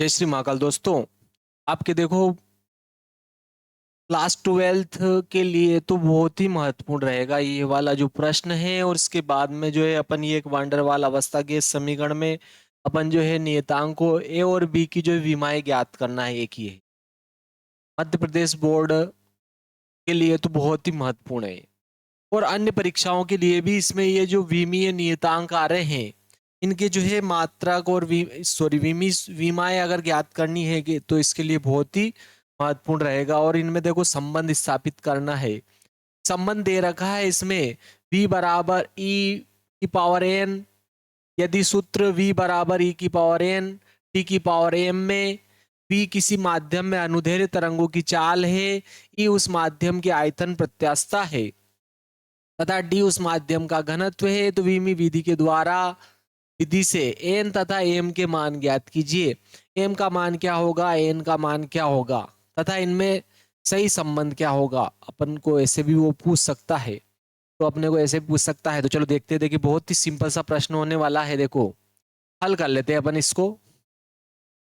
जय श्री महाकाल दोस्तों। आपके देखो क्लास 12th के लिए तो बहुत ही महत्वपूर्ण रहेगा ये वाला जो प्रश्न है। और इसके बाद में जो है अपन ये एक वांडरवाल अवस्था के समीकरण में अपन जो है नियतांक को ए और बी की जो है विमाएं ज्ञात करना है, एक ही है। मध्य प्रदेश बोर्ड के लिए तो बहुत ही महत्वपूर्ण है और अन्य परीक्षाओं के लिए भी इसमें ये जो विमीय नियतांक आ रहे हैं इनके जो है मात्रक और विमाएं अगर ज्ञात करनी है तो इसके लिए बहुत ही महत्वपूर्ण रहेगा। और इनमें देखो संबंध स्थापित करना है। संबंध दे रखा है इसमें v बराबर e की पावर n, यदि सूत्र v बराबर e की पावर n t की पावर m में v किसी माध्यम में अनुदैर्ध्य तरंगों की चाल है, e उस माध्यम की आयतन प्रत्यास्थता है तथा d उस माध्यम का घनत्व है, तो विमी विधि के द्वारा विधि से n तथा m के मान ज्ञात कीजिए। m का मान क्या होगा, n का मान क्या होगा तथा इनमें सही संबंध क्या होगा। अपन को ऐसे भी वो पूछ सकता है, तो अपने को ऐसे भी पूछ सकता है। तो चलो देखते हैं। देखिए बहुत ही सिंपल सा प्रश्न होने वाला है। देखो हल कर लेते हैं अपन इसको।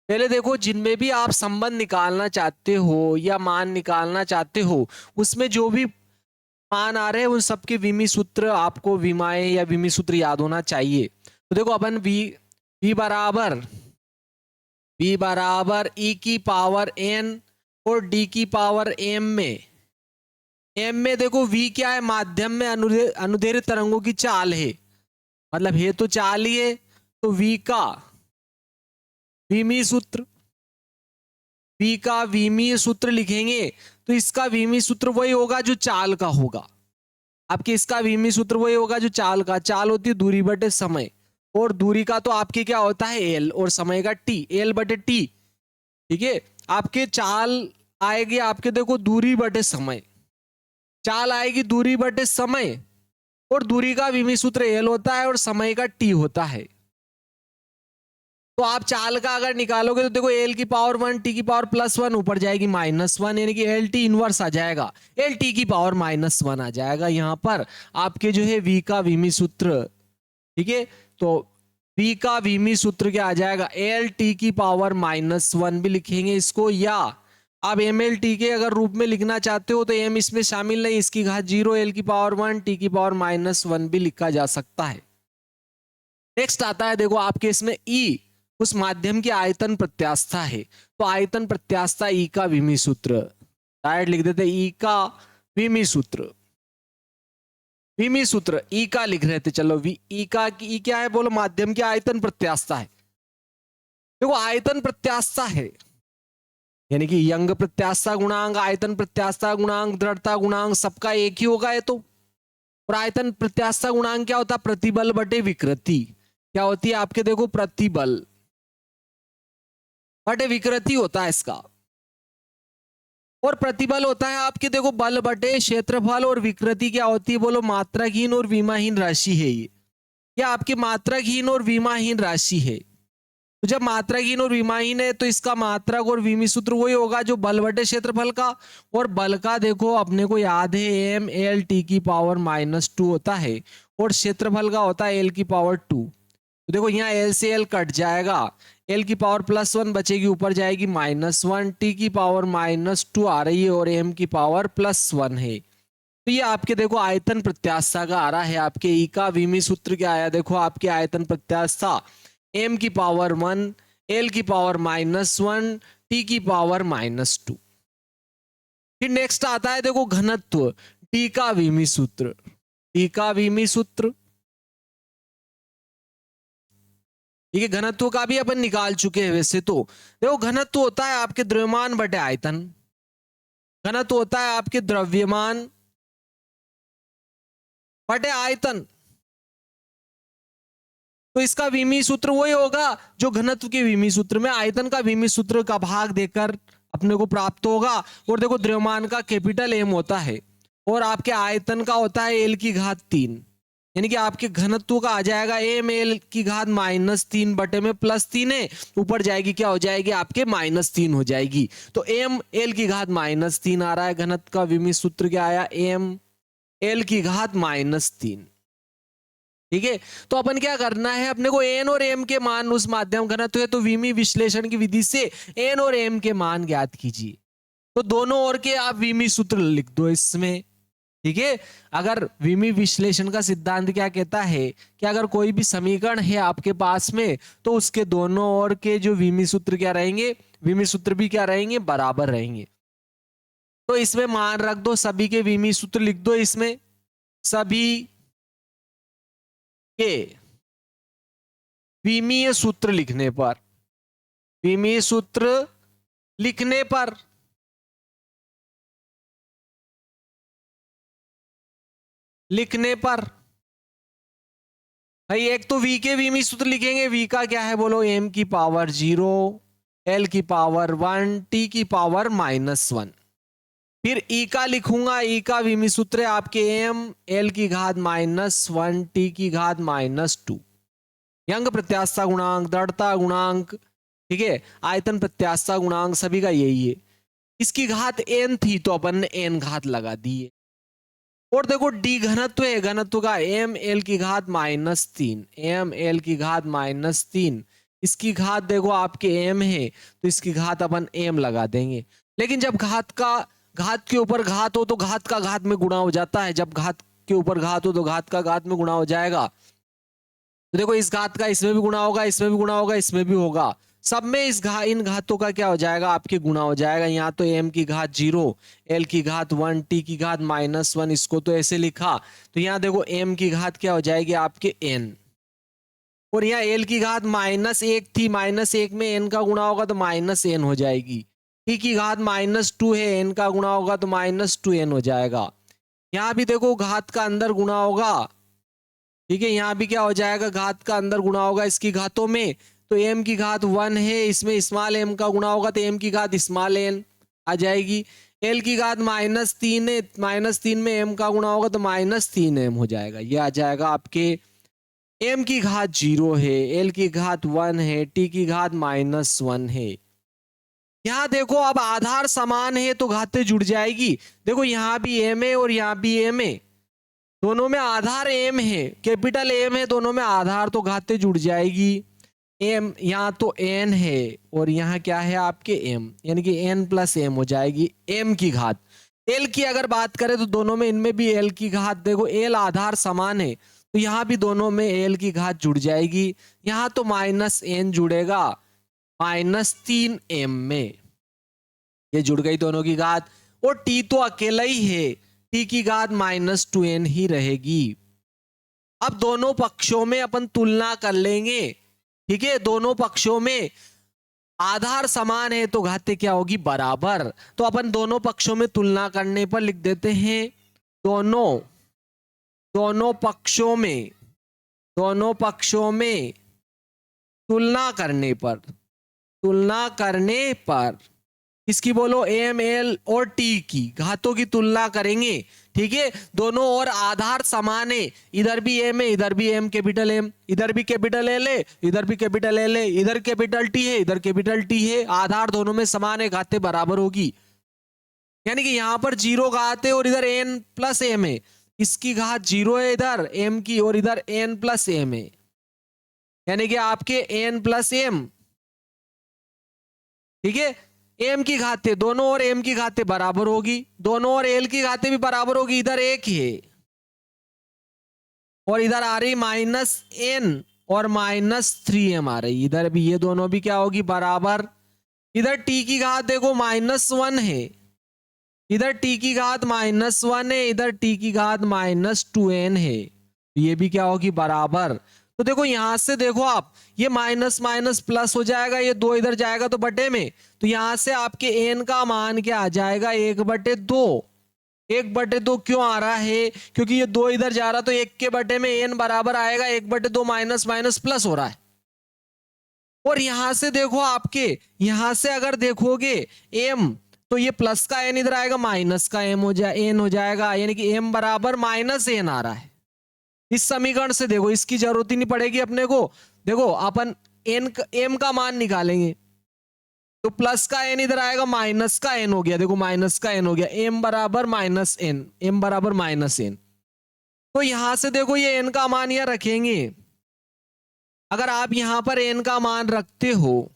पहले देखो जिनमें भी आप संबंध निकालना चाहते हो या मान निकालना चाहते हो उसमें जो भी मान आ रहे हैं उन सबके विमी सूत्र आपको विमाएं या विमी सूत्र याद होना चाहिए। तो देखो अपन v बराबर e की पावर n और d की पावर m में देखो v क्या है, माध्यम में अनुदैर्ध्य तरंगों की चाल है, मतलब ये तो चाल ही है। तो v का विमीय सूत्र लिखेंगे तो इसका विमीय सूत्र वही होगा जो चाल का होगा। आपके इसका विमीय सूत्र वही होगा जो चाल का। चाल होती है दूरी बटे समय, और दूरी का तो आपके क्या होता है एल, और समय का टी, एल बटे टी। ठीक है, आपके चाल आएगी आपके देखो दूरी बटे समय, चाल आएगी दूरी बटे समय, और दूरी का विमीय सूत्र एल होता है और समय का टी होता है। तो आप चाल का अगर निकालोगे तो देखो एल की पावर 1 टी की पावर +1 ऊपर जाएगी -1, यानी कि एल टी इनवर्स आ जाएगा, एल टी की पावर -1 आ जाएगा। यहां पर आपके जो है वी का विमीय सूत्र, ठीक है, तो वी का विमीय सूत्र क्या आ जाएगा, एल टी की पावर -1 भी लिखेंगे इसको, या आप एम एल टी के अगर रूप में लिखना चाहते हो तो एम इसमें शामिल नहीं, इसकी घात 0, एल की पावर 1 टी की पावर -1 भी लिखा जा सकता है। नेक्स्ट आता है देखो आपके इसमें ई उस माध्यम की आयतन प्रत्यास्थता है, तो आयतन प्रत्यास्थता ई का विमीय सूत्र डायरेक्ट लिख देते, ई का विमीय सूत्र, विमीय सूत्र ई का लिख रहे थे। चलो ई का ई क्या है बोलो, माध्यम की आयतन प्रत्यास्थता है। देखो आयतन प्रत्यास्थता है यानी कि यंग प्रत्यास्थता गुणांक, आयतन प्रत्यास्थता गुणांक, दृढ़ता गुणांक सबका एक ही होगा ये तो। और आयतन प्रत्यास्थता गुणांक क्या होता है, प्रतिबल बटे विकृति। क्या होती है आपके देखो, प्रतिबल बटे विकृति होता है इसका। और प्रतिबल होता है आपके देखो बल बटे क्षेत्रफल, और विकृति क्या होती है बोलो, मात्रकहीन और विमाहीन राशि है ये आपकी मात्रकहीन और विमाहीन राशि है। तो जब मात्रकहीन और विमाहीन है तो इसका मात्रक और विमीय सूत्र वही होगा जो बल बटे क्षेत्रफल का, और बल का देखो अपने को याद है एम एल टी की पावर -2 होता है, और क्षेत्रफल का होता है एल की पावर 2। तो देखो यहाँ एल से एल कट जाएगा, एल की पावर +1 बचेगी, ऊपर जाएगी -1, टी की पावर -2 आ रही है और एम की पावर +1 है। तो ये आपके देखो आयतन प्रत्यास्थता का आ रहा है। आपके ई का विमीय सूत्र क्या आया, देखो आपके आयतन प्रत्यास्थता m की पावर 1, l की पावर -1, t की पावर -2। फिर नेक्स्ट आता है देखो घनत्व, t का विमीय सूत्र, t का विमीय सूत्र, ठीक है, घनत्व का भी अपन निकाल चुके हैं वैसे तो। देखो घनत्व होता है आपके द्रव्यमान बटे आयतन, घनत्व होता है आपके द्रव्यमान बटे आयतन। तो इसका विमीय सूत्र वही होगा जो घनत्व के विमीय सूत्र में आयतन का विमीय सूत्र का भाग देकर अपने को प्राप्त होगा। और देखो द्रव्यमान का कैपिटल एम होता है और आपके आयतन का होता है एल की घात 3, यानी कि आपके घनत्व का आ जाएगा एम एल की घात -3 बटे में +3 है, ऊपर जाएगी क्या हो जाएगी आपके -3 हो जाएगी। तो एम एल की घात -3 आ रहा है। घनत्व का विमीय सूत्र क्या आया, एम एल की घात -3। ठीक है, तो अपन क्या करना है, अपने को एन और एम के मान उस माध्यम घनत्व है, तो विमी विश्लेषण की विधि से एन और एम के मान ज्ञात कीजिए। तो दोनों ओर के आप विमी सूत्र लिख दो इसमें। ठीक है, अगर विमी विश्लेषण का सिद्धांत क्या कहता है कि अगर कोई भी समीकरण है आपके पास में, तो उसके दोनों ओर के जो विमी सूत्र क्या रहेंगे, विमी सूत्र भी क्या रहेंगे, बराबर रहेंगे। तो इसमें मान रख दो, सभी के विमी सूत्र लिख दो इसमें, सभी के विमीय सूत्र लिखने पर, विमीय सूत्र लिखने पर भाई एक तो v के विमी सूत्र लिखेंगे, v का क्या है बोलो, m की पावर 0, l की पावर 1, t की पावर -1। फिर e का लिखूंगा, e का विमी सूत्र है आपके m l की घात -1, t की घात -2। यंग प्रत्यास्थता गुणांक, दृढ़ता गुणांक, ठीक है, आयतन प्रत्यास्थता गुणांक, सभी का यही है। इसकी घात n थी तो अपन ने n घात लगा दी है। और देखो डी घनत्व है, घनत्व का एम एल की घात -3, एम एल की घात -3, इसकी घात देखो आपके एम है तो इसकी घात अपन एम लगा देंगे। लेकिन जब घात के ऊपर घात हो तो घात का घात में गुणा हो जाता है, जब घात के ऊपर घात हो तो घात का घात में गुणा हो जाएगा। तो देखो इस घात का इसमें भी गुणा होगा, इसमें भी गुणा होगा, इसमें भी होगा, सब में इन घातों का क्या हो जाएगा, आपके गुणा हो जाएगा। यहाँ तो m की घात 0, l की घात 1, t की घात -1, इसको तो ऐसे लिखा, तो यहाँ देखो m की घात क्या हो जाएगी आपके n, और यहाँ l की घात -1 थी, -1 में n का गुणा होगा तो -n हो जाएगी। t की घात -2 है, n का गुणा होगा तो -2n हो जाएगा। यहाँ भी देखो घात का अंदर गुणा होगा, ठीक है, यहाँ भी क्या हो जाएगा, घात का अंदर गुणा होगा इसकी घातों में, तो m की घात 1 है, इसमें स्मॉल m का गुणा होगा तो m की घात स्मॉल n आ जाएगी। l की घात -3 है, -3 में m का गुणा होगा तो -3m हो जाएगा। ये आ जाएगा आपके m की घात 0 है, l की घात 1 है, t की घात -1 है। यहाँ देखो अब आधार समान है तो घातें जुड़ जाएगी। देखो यहाँ भी m है और यहाँ भी m है, दोनों में आधार m है, कैपिटल M है, दोनों में आधार, तो घातें जुड़ जाएगी। m यहाँ तो n है और यहाँ क्या है आपके m, यानी कि n प्लस m हो जाएगी m की घात। l की अगर बात करें तो दोनों में, इनमें भी l की घात, देखो l आधार समान है तो यहाँ भी दोनों में l की घात जुड़ जाएगी। यहाँ तो -n जुड़ेगा -3m में, ये जुड़ गई दोनों की घात, और t तो अकेला ही है, t की घात -2n ही रहेगी। अब दोनों पक्षों में अपन तुलना कर लेंगे, ठीक है, दोनों पक्षों में आधार समान है तो घातें क्या होगी, बराबर। तो अपन दोनों पक्षों में तुलना करने पर लिख देते हैं, दोनों पक्षों में तुलना करने पर इसकी बोलो एम एल और टी की घातों की तुलना करेंगे, ठीक है, दोनों और आधार समान है, इधर भी एम है, इधर भी एम कैपिटल एम, इधर भी कैपिटल एल है, इधर भी कैपिटल एल है, इधर कैपिटल टी है, इधर कैपिटल टी है, आधार दोनों में समान है, घातें बराबर होगी। यानी कि यहाँ पर 0 घात है और इधर n प्लस एम है, इसकी घात 0 है इधर m की और इधर n प्लस एम है, यानी कि आपके n प्लस एम, ठीक है, m की घातें दोनों और m की घातें बराबर होगी, दोनों और l की घातें भी बराबर होगी, इधर एक ही है और इधर आ रही -n और -3m आ रही, इधर भी ये दोनों भी क्या होगी, बराबर। इधर t की घात देखो -1 है, इधर t की घात -1 है, इधर t की घात -2n है, ये भी क्या होगी, बराबर। तो देखो यहां से देखो आप, ये माइनस माइनस प्लस हो जाएगा, ये 2 इधर जाएगा तो बटे में, तो यहां से आपके n का मान क्या आ जाएगा, 1/2। 1/2 क्यों आ रहा है, क्योंकि ये 2 इधर जा रहा तो 1 के बटे में n बराबर आएगा 1/2, माइनस माइनस प्लस हो रहा है। और यहां से देखो आपके, यहां से अगर देखोगे m, तो ये प्लस का n इधर आएगा, माइनस का n हो जाएगा, यानी कि m बराबर -n आ रहा है। इस समीकरण से देखो, इसकी जरूरत ही नहीं पड़ेगी अपने को, देखो अपन m का मान निकालेंगे, तो प्लस का n इधर आएगा, माइनस का n हो गया, देखो माइनस का n हो गया, m बराबर -n, m बराबर -n। तो यहां से देखो ये एन का मान यहां रखेंगे। अगर आप यहां पर एन का मान रखते हो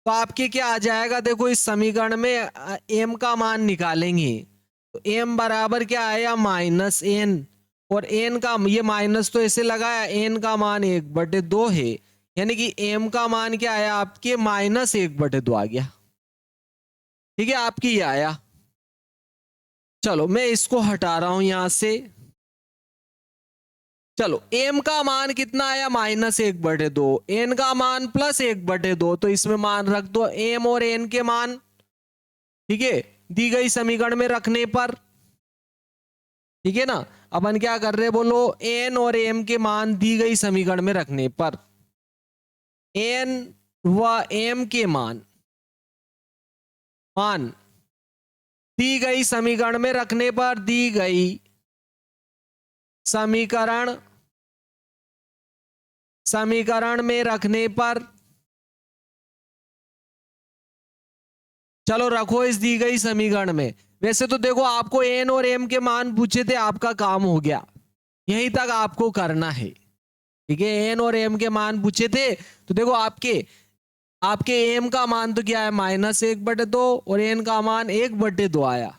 तो आपके क्या आ जाएगा, देखो इस समीकरण में एम का मान निकालेंगे तो एम बराबर क्या आया माइनस एन, और एन का ये माइनस तो ऐसे लगाया, एन का मान 1/2 है, यानी कि एम का मान क्या आया आपके -1/2 आ गया। ठीक है, आपकी ये आया। चलो मैं इसको हटा रहा हूं यहां से। चलो एम का मान कितना आया -1/2, एन का मान +1/2, तो इसमें मान रख दो एम और एन के मान। ठीक है, दी गई समीकरण में रखने पर, ठीक है ना। अपन क्या कर रहे हैं बोलो, एन और एम के मान दी गई समीकरण में रखने पर, एन व एम के मान मान दी गई समीकरण में रखने पर, दी गई समीकरण में रखने पर, चलो रखो इस दी गई समीकरण में। वैसे तो देखो आपको एन और एम के मान पूछे थे, आपका काम हो गया, यहीं तक आपको करना है। ठीक है, एन और एम के मान पूछे थे तो देखो आपके आपके एम का मान तो क्या है -1/2 और एन का मान 1/2 आया।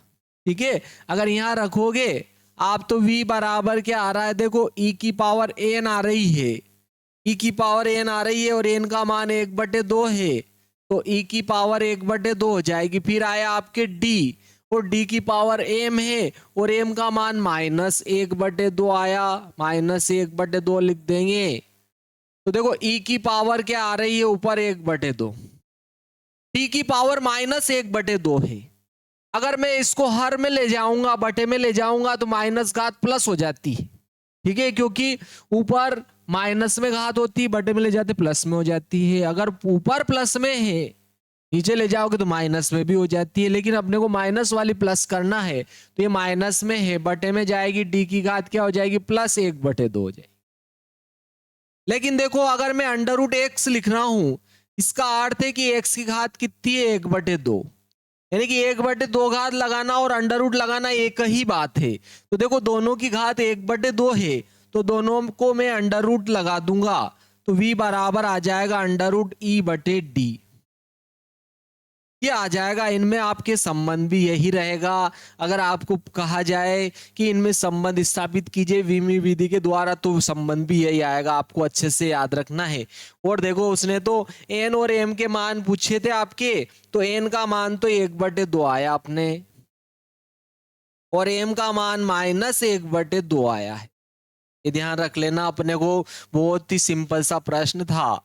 ठीक है, अगर यहां रखोगे आप तो v बराबर क्या आ रहा है, देखो e की पावर n आ रही है, e की पावर n आ रही है और n का मान 1/2 है, तो e की पावर 1/2 हो जाएगी। फिर आया आपके d, और d की पावर m है और m का मान -1/2 आया, -1/2 लिख देंगे। तो देखो e की पावर क्या आ रही है ऊपर 1/2, t की पावर -1/2 है। अगर मैं इसको हर में ले जाऊंगा, बटे में ले जाऊंगा तो माइनस घात प्लस हो जाती है। ठीक है, क्योंकि ऊपर माइनस में घात होती है, बटे में ले जाते प्लस में हो जाती है। अगर ऊपर प्लस में है, नीचे ले जाओगे तो माइनस में भी हो जाती है, लेकिन अपने को माइनस वाली प्लस करना है तो ये माइनस में है, बटे में जाएगी, डी की घात क्या हो जाएगी +1/2 हो जाएगी। लेकिन देखो अगर मैं √x लिख रहा हूं, इसका अर्थ है कि x की घात कितनी है 1/2, यानी कि 1/2 घात लगाना और अंडर रूट लगाना एक ही बात है। तो देखो दोनों की घात 1/2 है, तो दोनों को मैं अंडर रूट लगा दूंगा, तो v बराबर आ जाएगा √e/d। ये आ जाएगा, इनमें आपके संबंध भी यही रहेगा। अगर आपको कहा जाए कि इनमें संबंध स्थापित कीजिए विमी विधि के द्वारा, तो संबंध भी यही आएगा, आपको अच्छे से याद रखना है। और देखो उसने तो एन और एम के मान पूछे थे आपके, तो एन का मान तो 1/2 आया अपने, और एम का मान -1/2 आया है। ये ध्यान रख लेना अपने को, बहुत ही सिंपल सा प्रश्न था।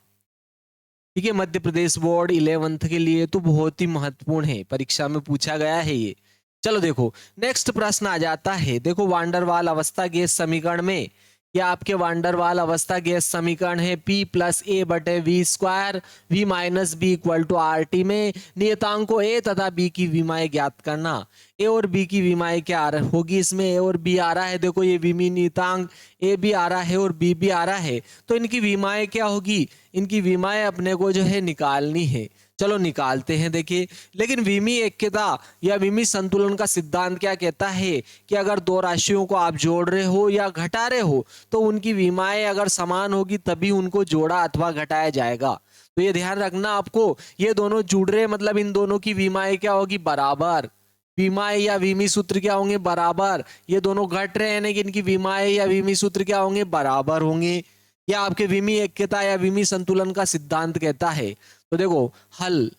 ठीक है, मध्य प्रदेश बोर्ड 11th के लिए तो बहुत ही महत्वपूर्ण है, परीक्षा में पूछा गया है ये। चलो देखो नेक्स्ट प्रश्न आ जाता है, देखो वांडरवाल अवस्था गैस समीकरण में, या आपके वांडरवाल अवस्था गैस समीकरण है P + a/v², v - b = RT में नियतांकों a तथा b की विमाएं ज्ञात करना। a और b की विमाएं क्या होगी, इसमें a और b आ रहा है, देखो ये विमी नियतांक a भी आ रहा है और b भी आ रहा है, तो इनकी विमाएं क्या होगी, इनकी विमाएं अपने को जो है निकालनी है। चलो निकालते हैं, देखिए। लेकिन विमी ऐक्यता या विमी संतुलन का सिद्धांत क्या कहता है कि अगर दो राशियों को आप जोड़ रहे हो या घटा रहे हो तो उनकी विमाएं अगर समान होगी तभी उनको जोड़ा अथवा घटाया जाएगा। तो ये ध्यान रखना आपको, ये दोनों जुड़ रहे मतलब इन दोनों की विमाएं क्या होगी, बराबर। विमाएं या विमी सूत्र क्या होंगे, बराबर। ये दोनों घट रहे हैं कि इनकी विमाएं या विमी सूत्र क्या होंगे, बराबर होंगे। या आपके विमी ऐक्यता या विमी संतुलन का सिद्धांत कहता है। तो देखो हल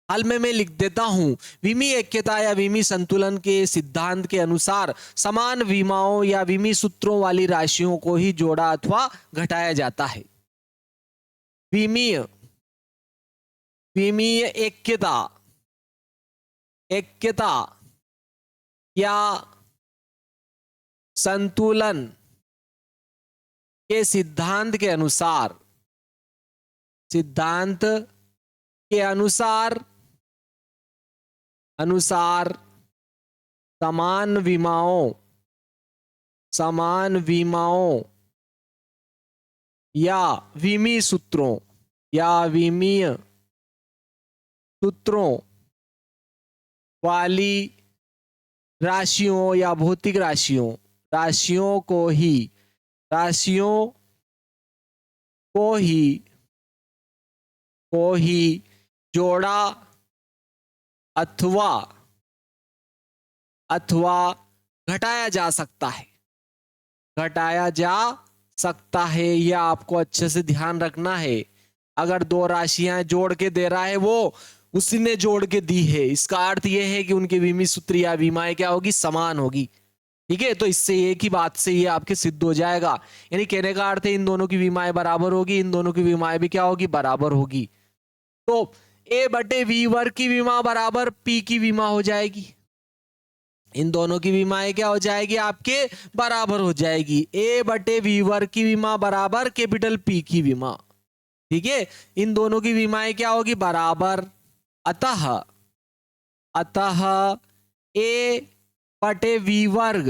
में मैं लिख देता हूं, विमी ऐक्यता या विमी संतुलन के सिद्धांत के अनुसार समान विमाओं या विमी सूत्रों वाली राशियों को ही जोड़ा अथवा घटाया जाता है। विमीय विमीय ऐक्यता या संतुलन के सिद्धांत के अनुसार समान विमाओं या विमीय सूत्रों वाली राशियों या भौतिक राशियों राशियों को ही जोड़ा अथवा घटाया जा सकता है। ये आपको अच्छे से ध्यान रखना है। अगर दो राशियां जोड़ के दे रहा है वो उसी ने जोड़ के दी है, इसका अर्थ यह है कि उनकी विमी सूत्र या विमाएं क्या होगी, समान होगी। ठीक है, तो इससे एक ही बात से ये आपके सिद्ध हो जाएगा। यानी कहने का अर्थ है इन दोनों की विमाएं बराबर होगी, इन दोनों की विमाएं भी क्या होगी, बराबर होगी। तो ए बटे वी वर्ग की विमा बराबर पी की विमा हो जाएगी। इन दोनों की विमाएं क्या हो जाएगी, आपके बराबर हो जाएगी। ए बटे वी वर्ग की विमा बराबर कैपिटल पी की विमा। ठीक है, इन दोनों की विमाएं क्या होगी, बराबर। अतः ए बटे वी वर्ग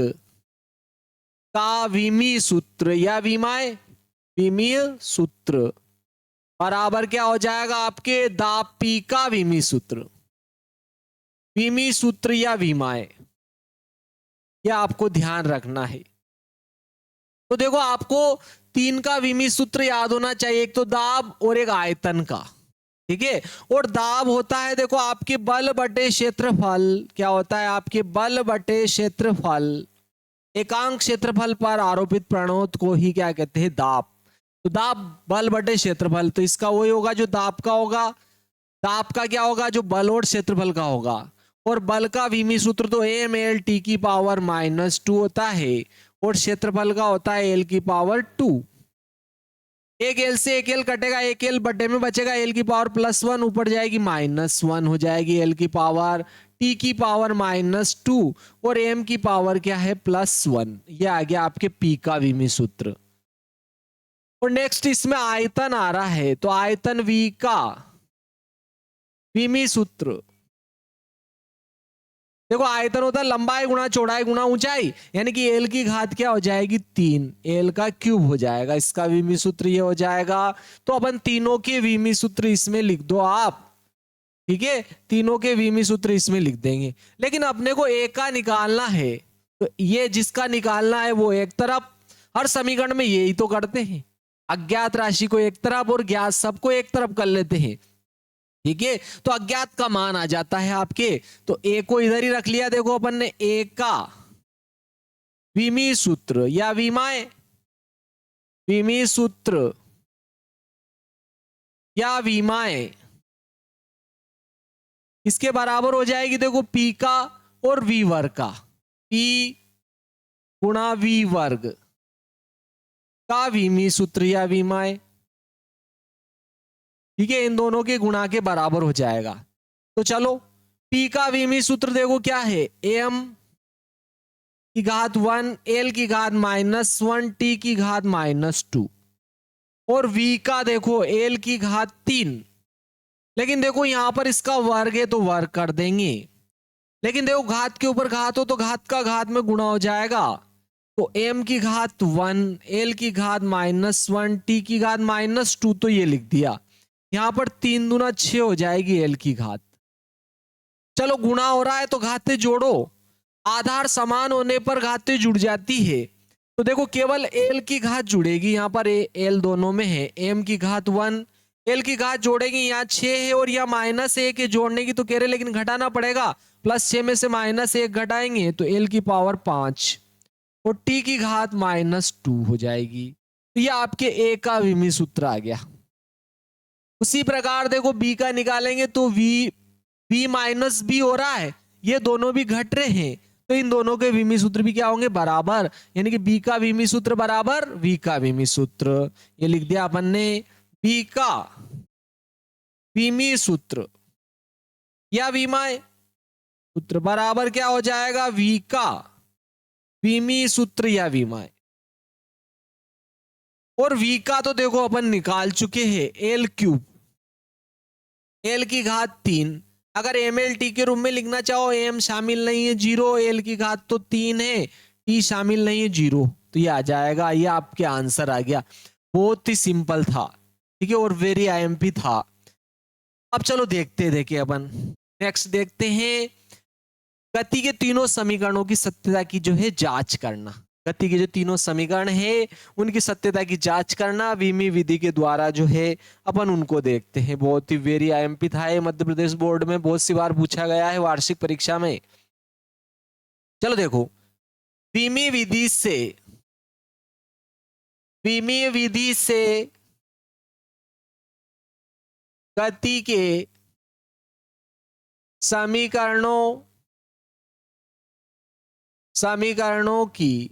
का विमी सूत्र या विमीय सूत्र बराबर क्या हो जाएगा, आपके दाब पी का विमी सूत्र या विमाएं। यह आपको ध्यान रखना है। तो देखो आपको तीन का विमी सूत्र याद होना चाहिए, एक तो दाब और एक आयतन का। ठीक है, और दाब होता है देखो आपके बल बटे क्षेत्रफल। क्या होता है, आपके बल बटे क्षेत्रफल, एकांक क्षेत्रफल पर आरोपित प्रणोद को ही क्या कहते हैं, दाब। तो दाब बल बटे क्षेत्रफल, तो इसका वही होगा जो दाब का होगा। दाब का क्या होगा, जो बल और क्षेत्रफल का होगा। और बल का विमी सूत्र तो एम एल टी की पावर -2 होता है, और क्षेत्रफल का होता है एल की पावर 2। एक एल से एक एल कटेगा, एक एल बटे में बचेगा, एल की पावर +1 ऊपर जाएगी -1 हो जाएगी, एल की पावर टी की पावर -2 और एम की पावर क्या है, +1। ये आ गया आपके पी का विमी सूत्र। और नेक्स्ट इसमें आयतन आ रहा है, तो आयतन वी का विमी सूत्र देखो, आयतन होता है लंबाई गुणा चौड़ाई गुणा ऊंचाई, यानी कि एल की घात क्या हो जाएगी, 3, एल का क्यूब हो जाएगा। इसका विमी सूत्र ये हो जाएगा। तो अपन तीनों के विमी सूत्र इसमें लिख दो आप। ठीक है, तीनों के विमी सूत्र इसमें लिख देंगे। लेकिन अपने को एक का निकालना है, तो ये जिसका निकालना है वो एक तरफ, हर समीकरण में यही तो करते हैं, अज्ञात राशि को एक तरफ और ज्ञात सबको एक तरफ कर लेते हैं। ठीक है, तो अज्ञात का मान आ जाता है आपके, तो ए को इधर ही रख लिया। देखो अपन ने ए का विमी सूत्र या विमाएं, विमी सूत्र या विमाएं इसके बराबर हो जाएगी। देखो पी का और वी वर्ग का, पी गुणा वी वर्ग का विमी सूत्र या विमाएं। ठीक है, इन दोनों के गुणा के बराबर हो जाएगा। तो चलो P का विमी सूत्र देखो क्या है, m की घात 1, l की घात -1, t की घात -2, और v का देखो l की घात 3। लेकिन देखो यहां पर इसका वर्ग है तो वर्ग कर देंगे, लेकिन देखो घात के ऊपर घात हो तो घात का घात में गुणा हो जाएगा। तो m की घात 1, l की घात -1, t की घात -2, तो ये लिख दिया। यहां पर 3 दूना 6 हो जाएगी एल की घात। चलो गुणा हो रहा है तो घातें जोड़ो, आधार समान होने पर घातें जुड़ जाती है। तो देखो केवल एल की घात जुड़ेगी, यहां पर एल दोनों में है, एम की घात 1, एल की घात जोड़ेगी, यहाँ 6 है और यहाँ -1 है जोड़ने की, तो कह रहे लेकिन घटाना पड़ेगा, +6 में से -1 घटाएंगे तो एल की पावर 5 और टी की घात -2 हो जाएगी। तो यह आपके ए का विमी सूत्र आ गया। उसी प्रकार देखो बी का निकालेंगे तो v माइनस बी हो रहा है, ये दोनों भी घट रहे हैं, तो इन दोनों के विमी सूत्र भी क्या होंगे, बराबर। यानी कि बी का विमी सूत्र बराबर v का विमी सूत्र। ये लिख दिया अपन ने, बी का विमी सूत्र या विमाएं सूत्र बराबर क्या हो जाएगा, v का विमी सूत्र या विमाएं। और v का तो देखो अपन निकाल चुके हैं, एल क्यूब, एल की घात 3। अगर एम एल टी के रूप में लिखना चाहो, एम शामिल नहीं है 0, एल की घात तो 3 है, टी शामिल नहीं है 0, तो ये आ जाएगा। ये आपके आंसर आ गया। बहुत ही सिंपल था, ठीक है, और वेरी आईएमपी था। अब चलो देखते हैं, देखिए अपन नेक्स्ट देखते हैं गति के तीनों समीकरणों की सत्यता की जो है जांच करना। गति के जो तीनों समीकरण है उनकी सत्यता की जांच करना वीमी विधि के द्वारा जो है अपन उनको देखते हैं। बहुत ही वेरी आईएमपी था ये, मध्य प्रदेश बोर्ड में बहुत सी बार पूछा गया है वार्षिक परीक्षा में। चलो देखो, वीमी विधि से गति के समीकरणों की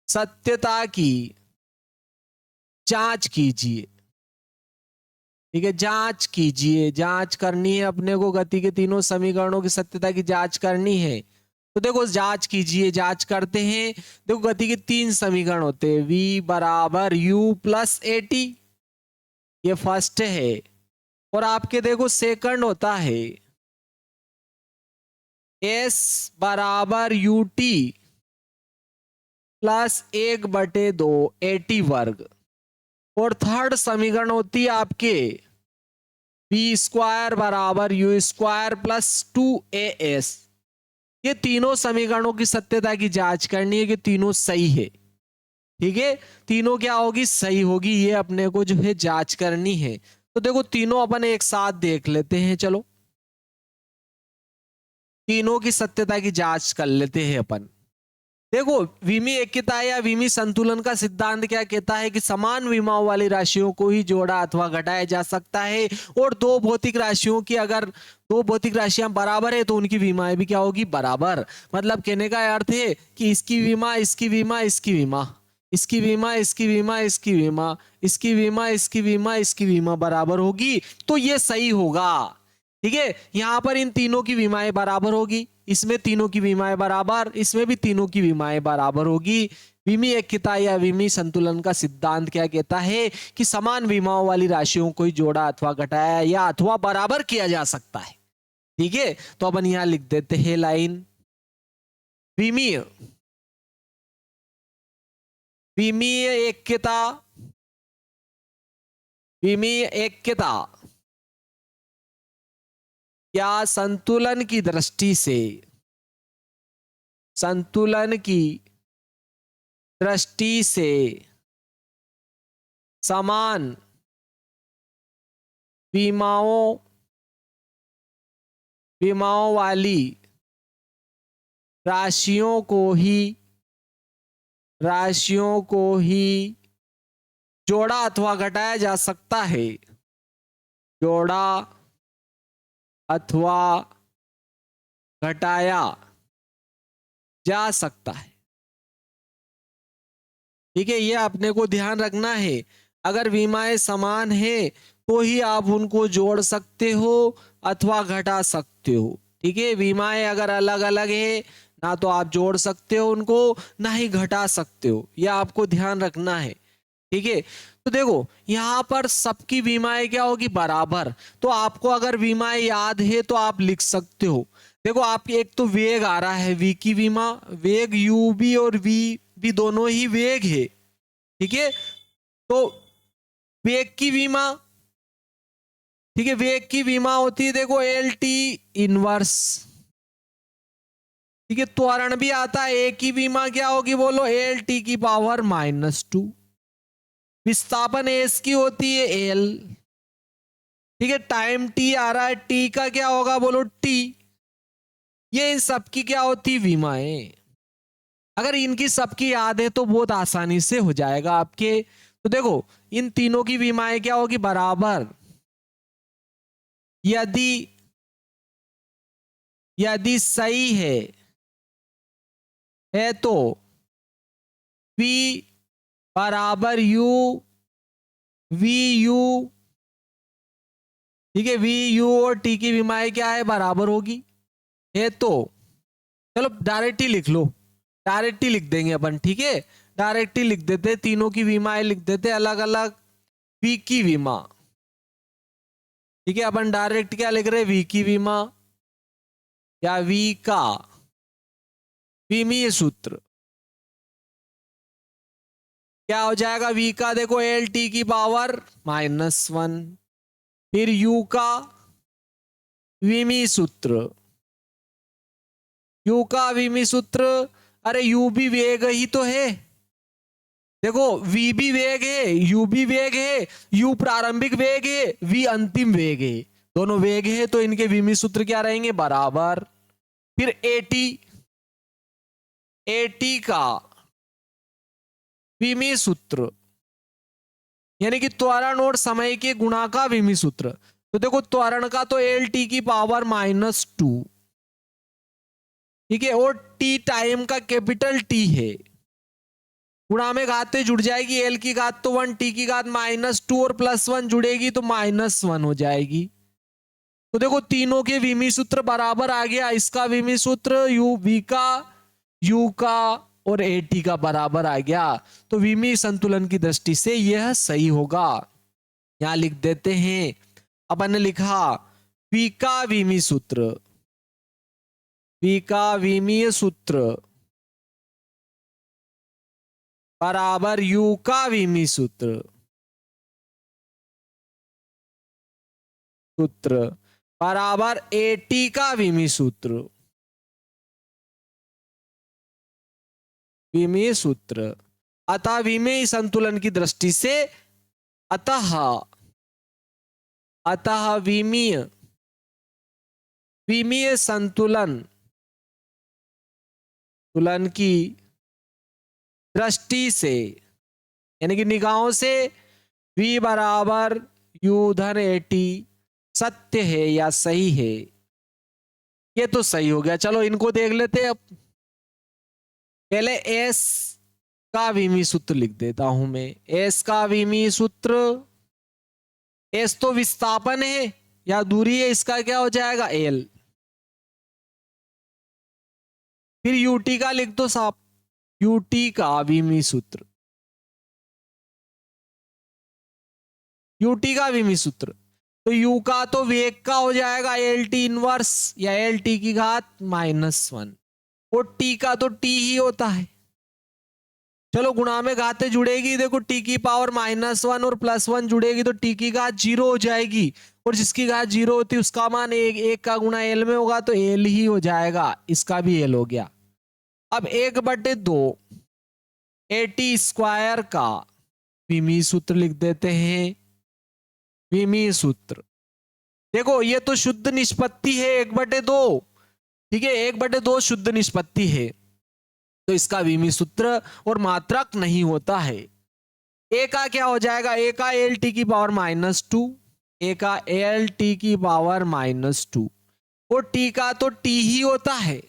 सत्यता की जांच कीजिए। ठीक है, जांच कीजिए, जांच करनी है अपने को, गति के तीनों समीकरणों की सत्यता की जांच करनी है। तो देखो जांच कीजिए, जांच करते हैं। देखो गति के तीन समीकरण होते हैं, v बराबर u प्लस ए टी, ये फर्स्ट है। और आपके देखो सेकंड होता है s बराबर U T plus 1/2 A T वर्ग। और थर्ड समीकरण होती है आपके बी स्क्वायर बराबर यू स्क्वायर प्लस 2as। ये तीनों समीकरणों की सत्यता की जांच करनी है कि तीनों सही है। ठीक है, तीनों क्या होगी, सही होगी, ये अपने को जो है जांच करनी है। तो देखो तीनों अपन एक साथ देख लेते हैं। चलो तीनों की सत्यता की जांच कर लेते हैं अपन। देखो विमी ऐक्यता या विमी संतुलन का सिद्धांत क्या कहता है कि समान विमाओं वाली राशियों को ही जोड़ा अथवा घटाया जा सकता है। और दो भौतिक राशियों की अगर दो भौतिक राशियां बराबर है तो उनकी विमाएं भी क्या होगी, बराबर। मतलब कहने का अर्थ है कि इसकी विमा इसकी विमा इसकी विमा इसकी विमा इसकी विमा इसकी विमा इसकी विमा इसकी विमा इसकी विमा बराबर होगी, तो ये सही होगा। ठीक है, यहां पर इन तीनों की विमाएं बराबर होगी, इसमें तीनों की विमाएं बराबर, इसमें भी तीनों की विमाएं बराबर होगी। विमी ऐक्यता या विमी संतुलन का सिद्धांत क्या कहता है कि समान विमाओं वाली राशियों को ही जोड़ा अथवा घटाया या अथवा बराबर किया जा सकता है। ठीक है, तो अपन यहां लिख देते हैं लाइन, विमी ऐक्यता या संतुलन की दृष्टि से समान विमाओं वाली राशियों को ही जोड़ा अथवा घटाया जा सकता है। जोड़ा अथवा घटाया जा सकता है। ठीक है, ये अपने को ध्यान रखना है। अगर विमाएं समान है तो ही आप उनको जोड़ सकते हो अथवा घटा सकते हो। ठीक है, विमाएं अगर अलग अलग है ना तो आप जोड़ सकते हो उनको, ना ही घटा सकते हो, यह आपको ध्यान रखना है। ठीक है, तो देखो यहां पर सबकी विमाएं क्या होगी, बराबर। तो आपको अगर विमाएं याद है तो आप लिख सकते हो। देखो आपके एक तो वेग आ रहा है, v की विमा, वेग u भी और v भी दोनों ही वेग है। ठीक है, तो वेग की विमा, ठीक है, वेग की विमा होती है देखो एल टी इनवर्स। ठीक है, त्वरण भी आता है, ए की विमा क्या होगी बोलो, एल टी की पावर -2। विस्थापन एस की होती है एल। ठीक है, टाइम टी आ रहा है, टी का क्या होगा बोलो, टी। ये इन सबकी क्या होती है, विमाएं। अगर इनकी सबकी याद है तो बहुत आसानी से हो जाएगा आपके। तो देखो इन तीनों की विमाएं क्या होगी, बराबर। यदि सही है तो v बराबर u वी यू। ठीक है, वी यू और टी की विमाएं क्या है, बराबर होगी। है तो चलो डायरेक्ट ही लिख लो, डायरेक्ट ही लिख देंगे अपन। ठीक है, डायरेक्ट ही लिख देते, तीनों की विमाएं लिख देते अलग अलग। v की विमा, ठीक है, अपन डायरेक्ट क्या लिख रहे, v की विमा या v का विमीय सूत्र क्या हो जाएगा, v का देखो एल टी की पावर -1, फिर u का विमीय सूत्र यू का विमी सूत्र, अरे यू भी वेग ही तो है, देखो v भी वेग है, u भी वेग है, u प्रारंभिक वेग है, v अंतिम वेग है, दोनों वेग है, तो इनके विमी सूत्र क्या रहेंगे, बराबर। फिर at का विमी सूत्र यानी कि त्वरण और समय के गुणा का विमी सूत्र, तो देखो त्वरण का तो LT की पावर -2, ठीक है, और t टाइम का कैपिटल T है, गुणा में घातें जुड़ जाएगी, L की घात तो 1, T की घात -2 और +1 जुड़ेगी तो -1 हो जाएगी। तो देखो तीनों के विमी सूत्र बराबर आ गया, इसका विमी सूत्र v का, u का और at का बराबर आ गया, तो विमी संतुलन की दृष्टि से यह सही होगा। यहां लिख देते हैं, अपन ने लिखा v का विमी सूत्र, v का विमीय सूत्र बराबर u का विमी सूत्र बराबर at का विमी सूत्र, विमीय सूत्र। अतः विमेय संतुलन की दृष्टि से अतः विमीय संतुलन की दृष्टि से यानी कि निगाहों से v बराबर u धन at सत्य है या सही है, ये तो सही हो गया। चलो इनको देख लेते हैं। अब पहले s का विमी सूत्र लिख देता हूं मैं, s का विमी सूत्र, s तो विस्थापन है या दूरी है, इसका क्या हो जाएगा l। फिर ut का लिख दो साहब, ut का विमी सूत्र, ut का विमी सूत्र, तो u का तो वेग का हो जाएगा LT इनवर्स या LT की घात -1, और t का तो t ही होता है। चलो गुणा में घातें जुड़ेगी, देखो t की पावर -1 और +1 जुड़ेगी तो t की घात 0 हो जाएगी, और जिसकी घात 0 होती है उसका मान एक का गुणा l में होगा तो l ही हो जाएगा, इसका भी l हो गया। अब 1/2 at स्क्वायर का विमीय सूत्र लिख देते हैं, विमीय सूत्र। देखो ये तो शुद्ध निष्पत्ति है 1/2, ठीक है, 1/2 शुद्ध निष्पत्ति है, तो इसका विमीय सूत्र और मात्रक नहीं होता है। a का क्या हो जाएगा, a का LT की पावर -2, a का LT की पावर -2, और t का तो t ही होता है,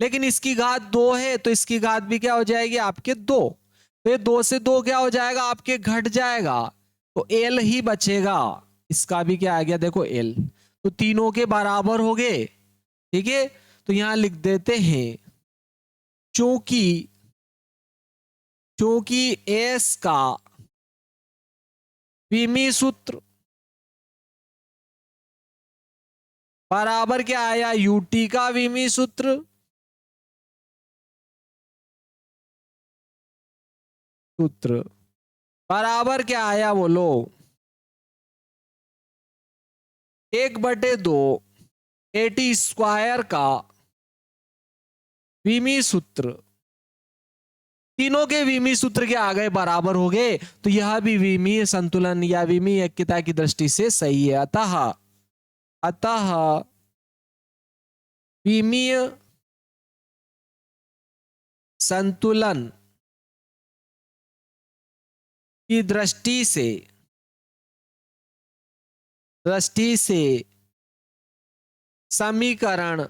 लेकिन इसकी घात 2 है तो इसकी घात भी क्या हो जाएगी आपके 2, तो ये 2 से 2 क्या हो जाएगा आपके, घट जाएगा, तो l ही बचेगा, इसका भी क्या आ गया देखो l, तो तीनों के बराबर हो गए, ठीक है। तो यहां लिख देते हैं चूंकि s का विमीय सूत्र बराबर क्या आया, ut का विमीय सूत्र बराबर क्या आया बोलो, 1/2 at स्क्वायर का विमीय सूत्र, तीनों के विमीय सूत्र के आ गए बराबर हो गए, तो यह भी विमीय संतुलन या विमीय ऐक्यता की दृष्टि से सही है। अतः विमीय संतुलन की दृष्टि से समीकरण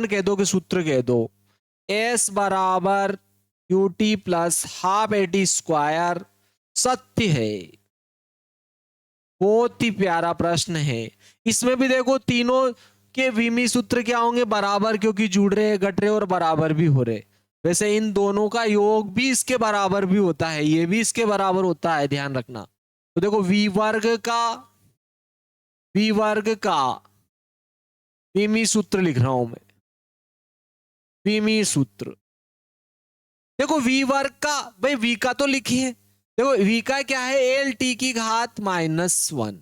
कह दो कि सूत्र कह दो, s बराबर ut plus half at square सत्य है। बहुत ही प्यारा प्रश्न है, इसमें भी देखो तीनों के विमीय सूत्र क्या होंगे, बराबर, क्योंकि जुड़ रहे, घट रहे और बराबर भी हो रहे। वैसे इन दोनों का योग भी इसके बराबर भी होता है, ये भी इसके बराबर होता है, ध्यान रखना। तो देखो v वर्ग का विमीय सूत्र लिख रहा हूं मैं, विमीय सूत्र देखो v वर्ग का, भाई v का तो लिखिए, देखो v का क्या है, LT की घात -1,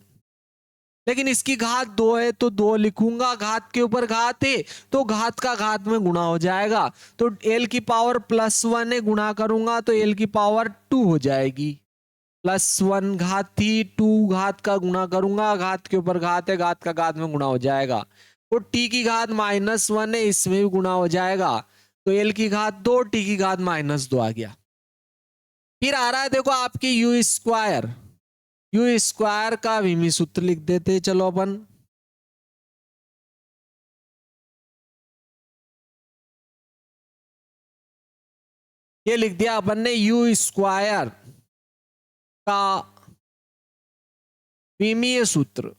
लेकिन इसकी घात 2 है तो 2 लिखूंगा, घात के ऊपर घात है तो घात का घात में गुणा हो जाएगा, तो एल की पावर +1 है, गुणा करूंगा तो एल की पावर 2 हो जाएगी। +1 घात थी, 2 घात का गुणा करूंगा, घात के ऊपर घात है, घात का घात में गुणा हो जाएगा। तो टी की घात -1 है, इसमें भी गुणा हो जाएगा, तो एल की घात 2, टी की घात -2 आ गया। फिर आ रहा है देखो आपकी यू स्क्वायर, यू स्क्वायर का विमी सूत्र लिख देते चलो अपन। ये लिख दिया अपन ने यू स्क्वायर का विमीय सूत्र।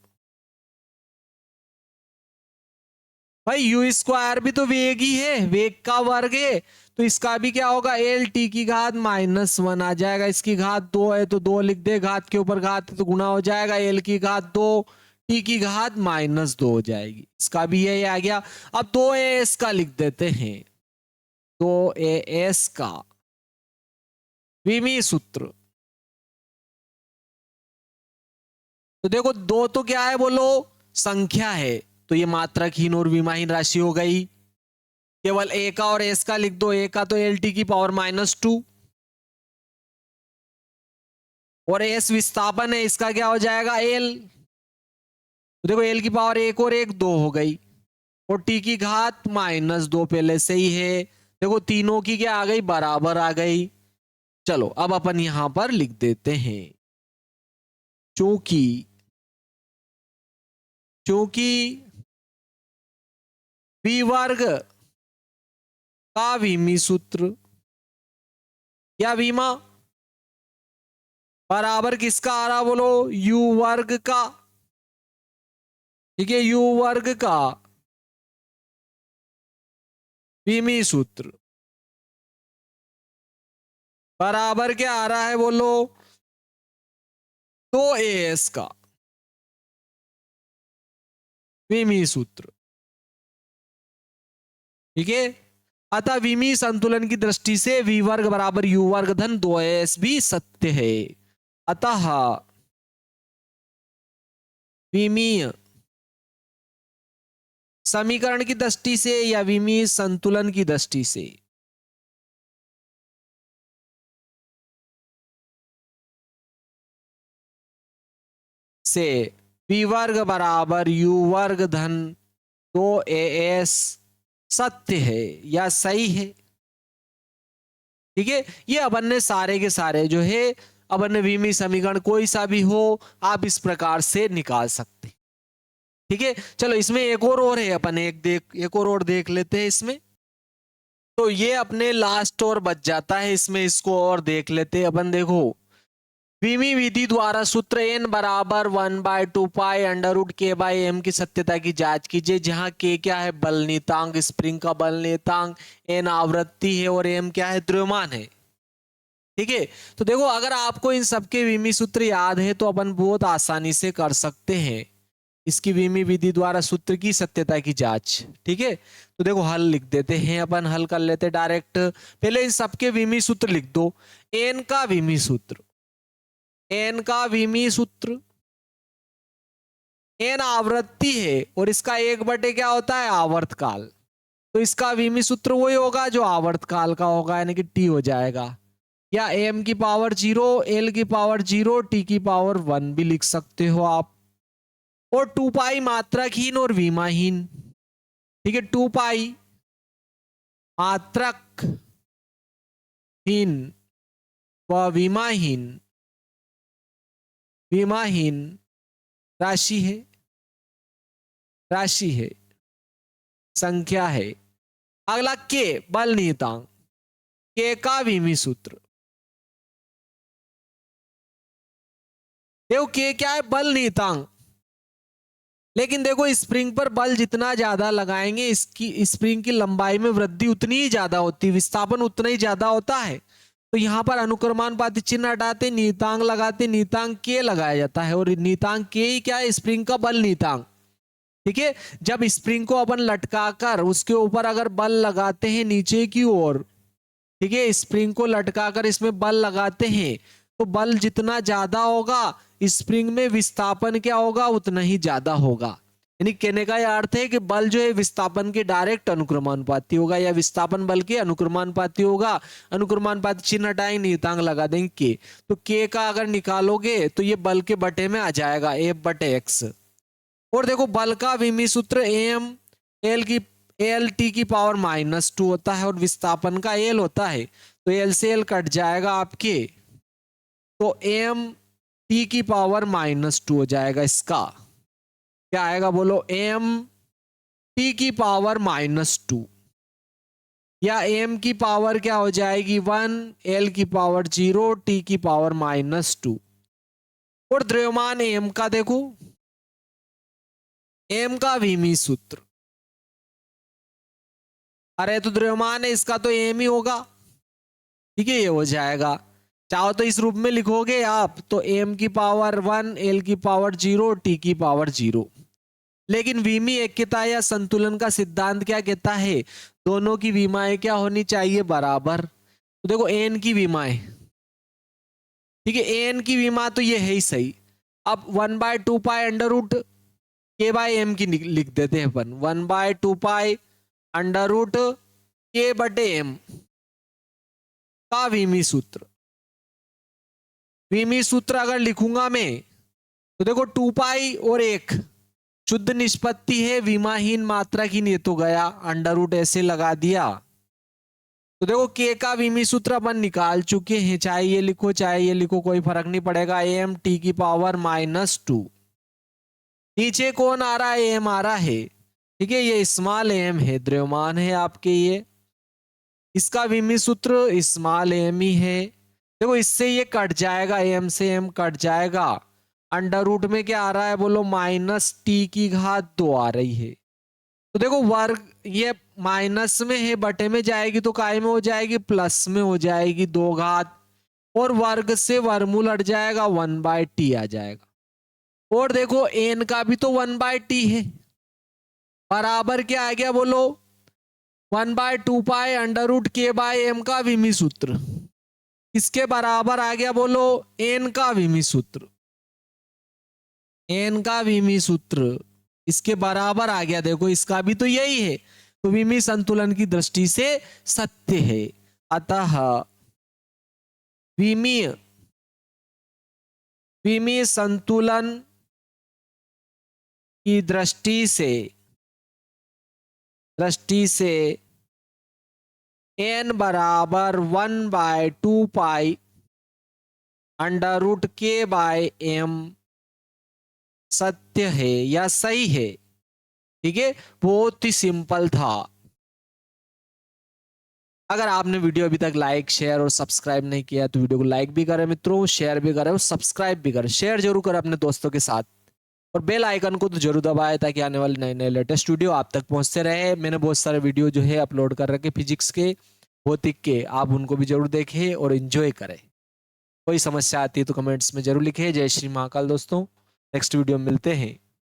भाई यू स्क्वायर भी तो वेग ही है, वेग का वर्ग है, तो इसका भी क्या होगा, एल टी की घात -1 आ जाएगा। इसकी घात 2 है तो 2 लिख दे, घात के ऊपर घात है तो गुणा हो जाएगा, एल की घात 2, टी की घात -2 हो जाएगी। इसका भी यही आ गया। अब 2as का लिख देते हैं, 2as का विमीय सूत्र। तो देखो 2 तो क्या है बोलो, संख्या है, तो ये मात्रकहीन और विमाहीन राशि हो गई। केवल ए का और एस का लिख दो, ए का तो एल टी की पावर -2 और एस विस्थापन है, इसका क्या हो जाएगा एल। तो देखो एल की पावर 1 और 1 2 हो गई, और टी की घात -2 पहले से ही है। देखो तीनों की क्या आ गई, बराबर आ गई। चलो अब अपन यहां पर लिख देते हैं, चूंकि वी वर्ग का विमी सूत्र या विमा बराबर किसका आ रहा बोलो, यू वर्ग का। ठीक है, यू वर्ग का विमी सूत्र बराबर क्या आ रहा है बोलो, 2as का विमी सूत्र। ठीक है, अतः विमी संतुलन की दृष्टि से वी वर्ग बराबर यू वर्ग धन 2as भी सत्य है। अतः विमीय समीकरण की दृष्टि से या विमीय संतुलन की दृष्टि से वी वर्ग बराबर यू वर्ग धन 2as सत्य है या सही है। ठीक है, ये अपन ने सारे के सारे जो है अपन ने विमीय समीकरण कोई सा भी हो आप इस प्रकार से निकाल सकते। ठीक है, चलो इसमें एक और है, अपन एक और देख लेते हैं इसमें। तो ये अपने लास्ट और बच जाता है इसमें, इसको और देख लेते हैं अपन। देखो विमीय विधि द्वारा सूत्र n बराबर 1/2 पाई √k/m की सत्यता की जांच कीजिए, जहां k क्या है, बल नियतांक, स्प्रिंग का बल नियतांक, n आवृत्ति है और m क्या है, द्रव्यमान है। ठीक है, तो देखो अगर आपको इन सबके विमीय सूत्र याद है तो अपन बहुत आसानी से कर सकते हैं इसकी विमीय विधि द्वारा सूत्र की सत्यता की जांच। ठीक है, तो देखो हल लिख देते हैं अपन, हल कर लेते डायरेक्ट। पहले इन सबके विमीय सूत्र लिख दो। n का विमीय सूत्र, n का विमीय सूत्र, n आवृत्ति है और इसका 1/, क्या होता है, आवर्तकाल, तो इसका विमीय सूत्र वही होगा जो आवर्तकाल का होगा, यानी कि t हो जाएगा। या m की पावर 0, l की पावर 0, t की पावर 1 भी लिख सकते हो आप। और 2 पाई मात्रकहीन और विमाहीन। ठीक है, 2 पाई मात्रकहीन व विमाहीन राशि है, संख्या है। अगला के बल नियतांक, के का विमीय सूत्र। देखो के क्या है, बल नियतांक, लेकिन देखो स्प्रिंग पर बल जितना ज्यादा लगाएंगे इसकी स्प्रिंग की लंबाई में वृद्धि उतनी ही ज्यादा होती है, विस्थापन उतना ही ज्यादा होता है। तो यहां पर अनुक्रमानुपाती चिन्ह हटाते नियतांक लगाते, नियतांक के लगाया जाता है, और नियतांक के ही क्या है, स्प्रिंग का बल नियतांक। ठीक है, जब स्प्रिंग को अपन लटकाकर उसके ऊपर अगर बल लगाते हैं नीचे की ओर, ठीक है, स्प्रिंग को लटकाकर इसमें बल लगाते हैं तो बल जितना ज्यादा होगा स्प्रिंग में विस्थापन क्या होगा उतना ही ज्यादा होगा। यानी कहने का यह अर्थ है कि बल जो है विस्थापन के डायरेक्ट अनुक्रमानुपाती होगा या विस्थापन बल के अनुक्रमानुपाती होगा। अनुक्रमानुपाती चिन्ह हटाएंगे, नियतांक लगा देंगे के, तो के का अगर निकालोगे तो ये बल के बटे में आ जाएगा F बटे एक्स। और देखो बल का विमीय सूत्र एम एल टी की पावर -2 होता है और विस्थापन का एल होता है, तो एल से एल कट जाएगा आपके, तो एम टी की पावर -2 हो जाएगा। इसका क्या आएगा बोलो, एम टी की पावर -2 या एम की पावर क्या हो जाएगी 1, एल की पावर 0, टी की पावर -2। और द्रव्यमान एम का देखो, एम का विमीय सूत्र, अरे तो द्रव्यमान है इसका तो एम ही होगा, ठीक है, ये हो जाएगा। चाहो तो इस रूप में लिखोगे आप, तो एम की पावर 1, एल की पावर 0, टी की पावर 0। लेकिन विमीय ऐक्यता या संतुलन का सिद्धांत क्या कहता है, दोनों की विमाएं क्या होनी चाहिए, बराबर। तो देखो एन की विमाएं, ठीक है, एन की विमा तो ये है ही सही। अब 1/2 पाई अंडर रूट के बाय एम की लिख देते हैं अपन, 1/2 पाई अंडर रूट के बटे एम का विमीय सूत्र। विमीय सूत्र अगर लिखूंगा मैं तो देखो 2 पाई और 1 शुद्ध निष्पत्ति है, विमाहीन मात्रा की नहीं तो गया, अंडर रूट ऐसे लगा दिया। तो देखो के का विमीय सूत्र अपन निकाल चुके हैं, चाहे ये लिखो चाहे ये लिखो कोई फर्क नहीं पड़ेगा, एम टी की पावर -2। नीचे कौन आ रहा है, एम आ रहा है, ठीक है, ये स्मॉल एम है, द्रव्यमान है आपके ये, इसका विमीय सूत्र स्मॉल एम ही है। देखो इससे ये कट जाएगा, एम से एम कट जाएगा, अंडर रूट में क्या आ रहा है बोलो, -t⁻² आ रही है। तो देखो वर्ग ये माइनस में है, बटे में जाएगी तो काय में हो जाएगी, प्लस में हो जाएगी 2 घात, और वर्ग से वर्गमूल हट जाएगा, 1/t आ जाएगा। और देखो n का भी तो 1/t है, बराबर क्या आ गया बोलो, 1/2 पाई अंडर रूट के बाय एम का विमीय सूत्र, इसके बराबर आ गया बोलो n का विमीय सूत्र, n का विमीय सूत्र इसके बराबर आ गया। देखो इसका भी तो यही है, तो विमीय संतुलन की दृष्टि से सत्य है। अतः विमीय संतुलन की दृष्टि से n बराबर 1/2 पाई अंडर रूट के बाय एम सत्य है या सही है, ठीक है, बहुत ही सिंपल था। अगर आपने वीडियो अभी तक लाइक शेयर और सब्सक्राइब नहीं किया तो वीडियो को लाइक भी करें मित्रों, शेयर भी करें और सब्सक्राइब भी करें, शेयर जरूर करें अपने दोस्तों के साथ, और बेल आइकन को तो जरूर दबाएं ताकि आने वाले नए नए लेटेस्ट वीडियो आप तक पहुंचते रहे। मैंने बहुत सारे वीडियो जो है अपलोड कर रखे फिजिक्स के, भौतिक के, आप उनको भी जरूर देखें और एंजॉय करें। कोई समस्या आती है तो कमेंट्स में जरूर लिखें। जय श्री महाकाल दोस्तों, नेक्स्ट वीडियो में मिलते हैं।